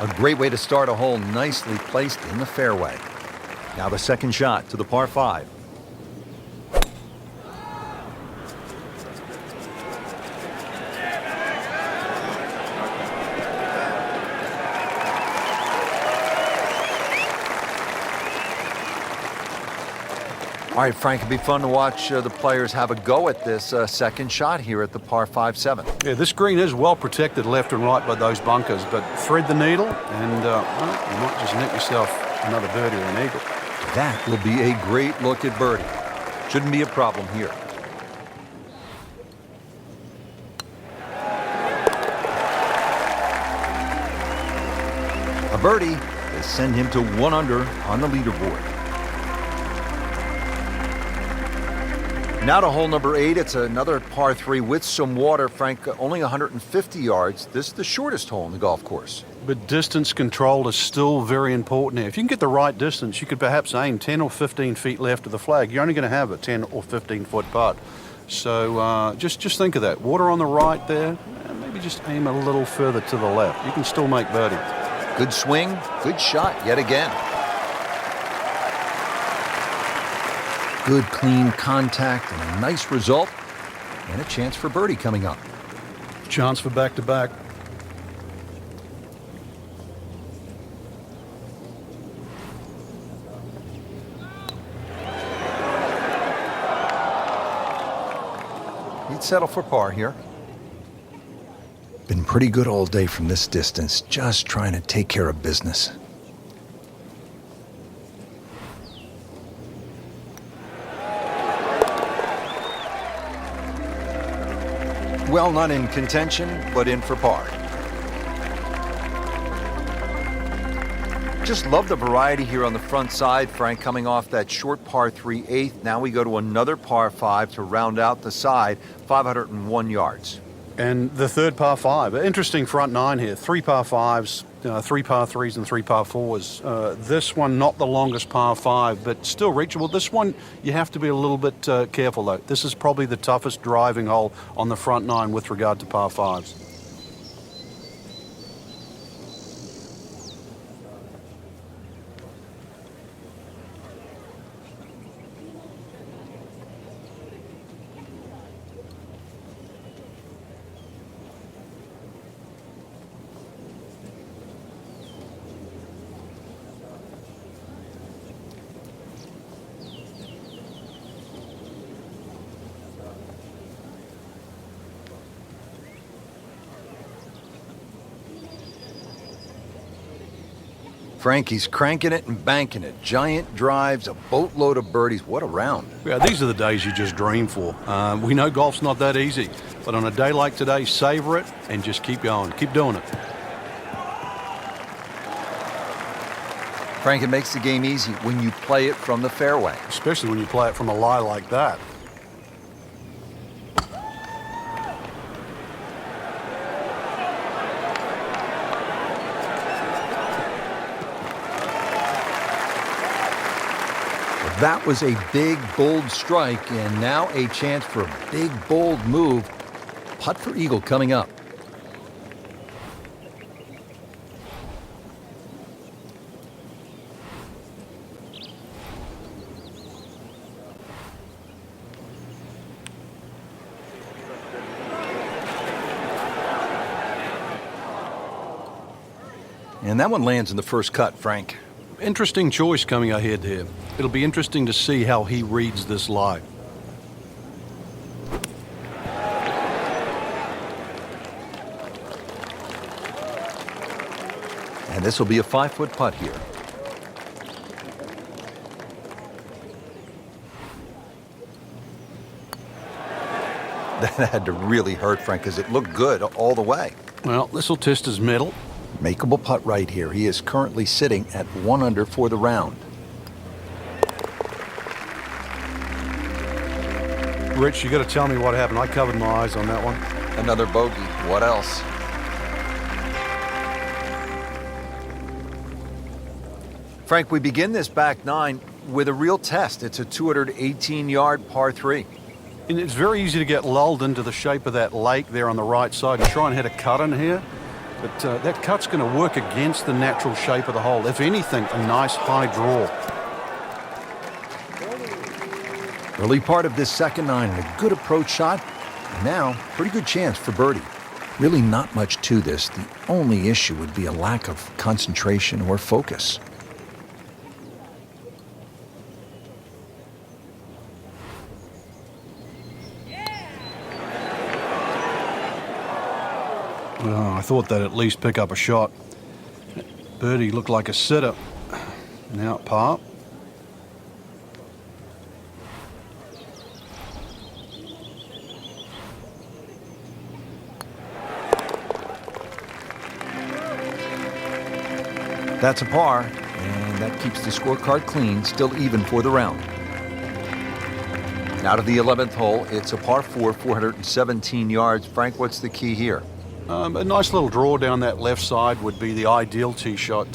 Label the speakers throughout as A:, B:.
A: A great way to start a hole, nicely placed in the fairway. Now the second shot to the par 5. All right, Frank, it'd be fun to watch the players have a go at this second shot here at the par 5-7.
B: Yeah, this green is well protected left and right by those bunkers, but thread the needle and well, you might just net yourself another birdie or an eagle.
A: That will be a great look at birdie. Shouldn't be a problem here. A birdie will send him to 1 under on the leaderboard. Now to hole number 8. It's another par 3 with some water. Frank, only 150 yards. This is the shortest hole in the golf course.
B: But distance control is still very important here. If you can get the right distance, you could perhaps aim 10 or 15 feet left of the flag. You're only going to have a 10 or 15-foot putt. So just think of that. Water on the right there, and maybe just aim a little further to the left. You can still make birdie.
A: Good swing, good shot yet again. Good, clean contact and a nice result. And a chance for birdie coming up.
B: Chance for back-to-back.
A: He'd settle for par here. Been pretty good all day from this distance, just trying to take care of business. Well, not in contention, but in for par. Just love the variety here on the front side, Frank, coming off that short par 3 8th. Now we go to another par 5 to round out the side, 501 yards.
B: And the third par 5. Interesting front 9 here. 3 par 5s, 3 par 3s, and 3 par 4s. This one, not the longest par 5, but still reachable. This one, you have to be a little bit careful, though. This is probably the toughest driving hole on the front 9 with regard to par 5s.
A: Frank, he's cranking it and banking it. Giant drives, a boatload of birdies. What a round.
B: Yeah, these are the days you just dream for. We know golf's not that easy, but on a day like today, savor it and just keep going. Keep doing it.
A: Frank, it makes the game easy when you play it from the fairway.
B: Especially when you play it from a lie like that.
A: That was a big, bold strike, and now a chance for a big, bold move. Putt for eagle coming up. And that one lands in the first cut, Frank.
B: Interesting choice coming ahead here. It'll be interesting to see how he reads this lie.
A: And this will be a 5-foot putt here. That had to really hurt, Frank, because it looked good all the way.
B: Well, this will test his mettle.
A: Makeable putt right here. He is currently sitting at 1 under for the round.
B: Rich, you got to tell me what happened. I covered my eyes on that one.
A: Another bogey. What else? Frank, we begin this back 9 with a real test. It's a 218-yard par 3.
B: And it's very easy to get lulled into the shape of that lake there on the right side and try and hit a cut in here. But that cut's going to work against the natural shape of the hole. If anything, a nice high draw.
C: Early part of this second nine and a good approach shot. And now, pretty good chance for birdie. Really not much to this. The only issue would be a lack of concentration or focus.
B: Oh, I thought they'd at least pick up a shot. Birdie looked like a sitter. Now at par.
A: That's a par, and that keeps the scorecard clean, still even for the round. Now to the 11th hole. It's a par 4, 417 yards. Frank, what's the key here?
B: A nice little draw down that left side would be the ideal tee shot.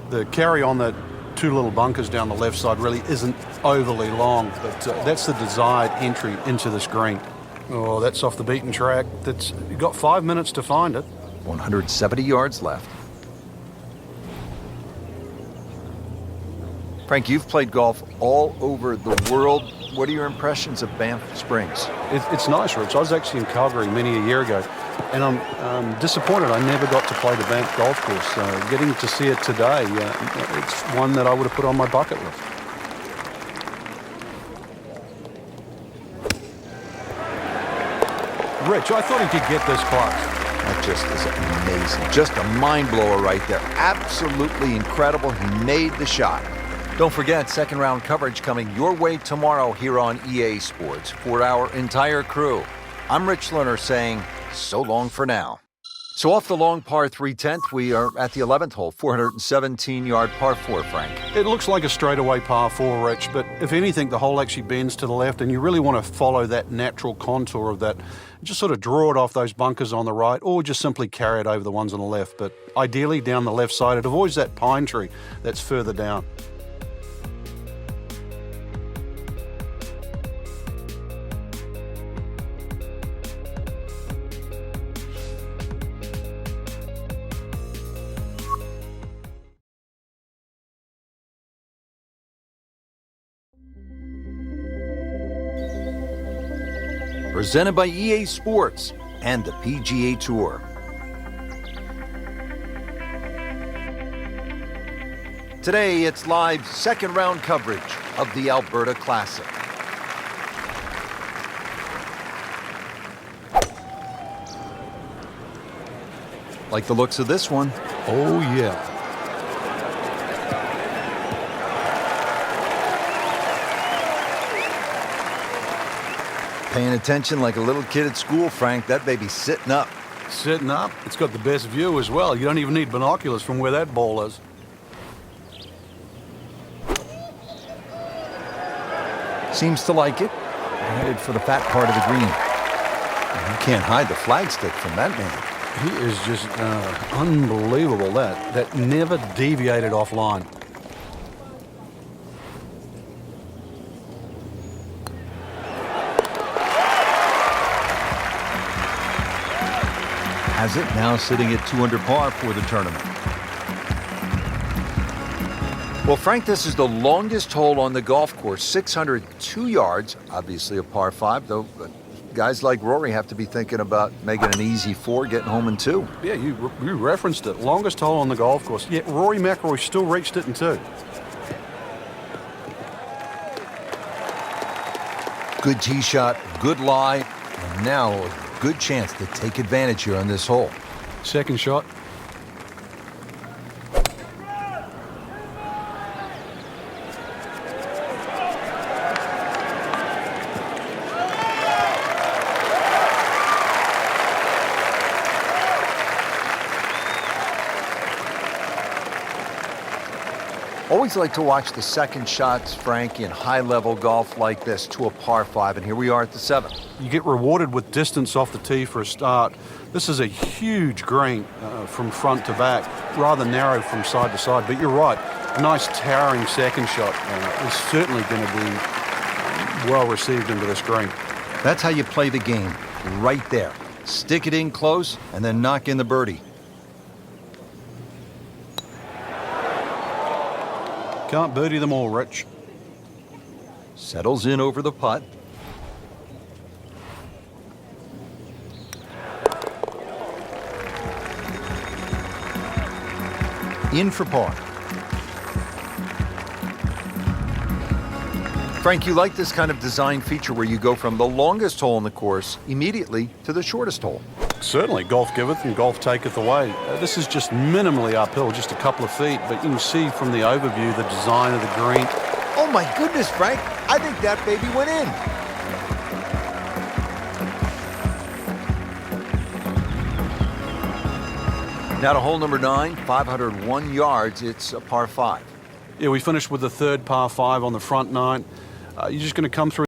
B: The carry on the two little bunkers down the left side really isn't overly long, but that's the desired entry into this green. Oh, that's off the beaten track. You've got 5 minutes to find it.
A: 170 yards left. Frank, you've played golf all over the world. What are your impressions of Banff Springs?
B: It's nice, Rich. I was actually in Calgary many a year ago, and I'm disappointed I never got to play the Banff golf course. Getting to see it today, it's one that I would have put on my bucket list. Rich, I thought he could get this close.
A: That just is amazing. Just a mind blower right there. Absolutely incredible. He made the shot. Don't forget, second round coverage coming your way tomorrow here on EA Sports for our entire crew. I'm Rich Lerner saying so long for now. So off the long par 3 10th, we are at the 11th hole, 417-yard par 4, Frank.
B: It looks like a straightaway par 4, Rich, but if anything, the hole actually bends to the left, and you really want to follow that natural contour of that. Just sort of draw it off those bunkers on the right, or just simply carry it over the ones on the left. But ideally, down the left side, it avoids that pine tree that's further down.
A: Presented by EA Sports and the PGA Tour. Today, it's live second round coverage of the Alberta Classic. Like the looks of this one.
B: Oh, yeah.
A: Paying attention like a little kid at school, Frank. That baby's sitting up.
B: Sitting up. It's got the best view as well. You don't even need binoculars from where that ball is.
A: Seems to like it. Headed for the fat part of the green. You can't hide the flagstick from that man.
B: He is just unbelievable. That never deviated offline.
A: Has it now sitting at 2 under par for the tournament. Well, Frank, this is the longest hole on the golf course, 602 yards, obviously a par 5, though guys like Rory have to be thinking about making an easy 4, getting home in 2.
B: Yeah, you referenced it. Longest hole on the golf course. Yet Rory McIlroy still reached it in 2.
A: Good tee shot, good lie, and now a good chance to take advantage here on this hole.
B: Second shot.
A: Always like to watch the second shots, Frank, in high-level golf like this to a par 5, and here we are at the 7th.
B: You get rewarded with distance off the tee for a start. This is a huge green from front to back, rather narrow from side to side, but you're right. A nice towering second shot is certainly going to be well received into this green.
A: That's how you play the game, right there. Stick it in close and then knock in the birdie.
B: Can't birdie them all, Rich.
A: Settles in over the putt. In for par. Frank, you like this kind of design feature where you go from the longest hole in the course immediately to the shortest hole.
B: Certainly, golf giveth and golf taketh away. This is just minimally uphill, just a couple of feet, but you can see from the overview the design of the green.
A: Oh my goodness, Frank, I think that baby went in. Now to hole number 9, 501 yards. It's a par 5.
B: Yeah, we finished with the third par 5 on the front 9. You're just going to come through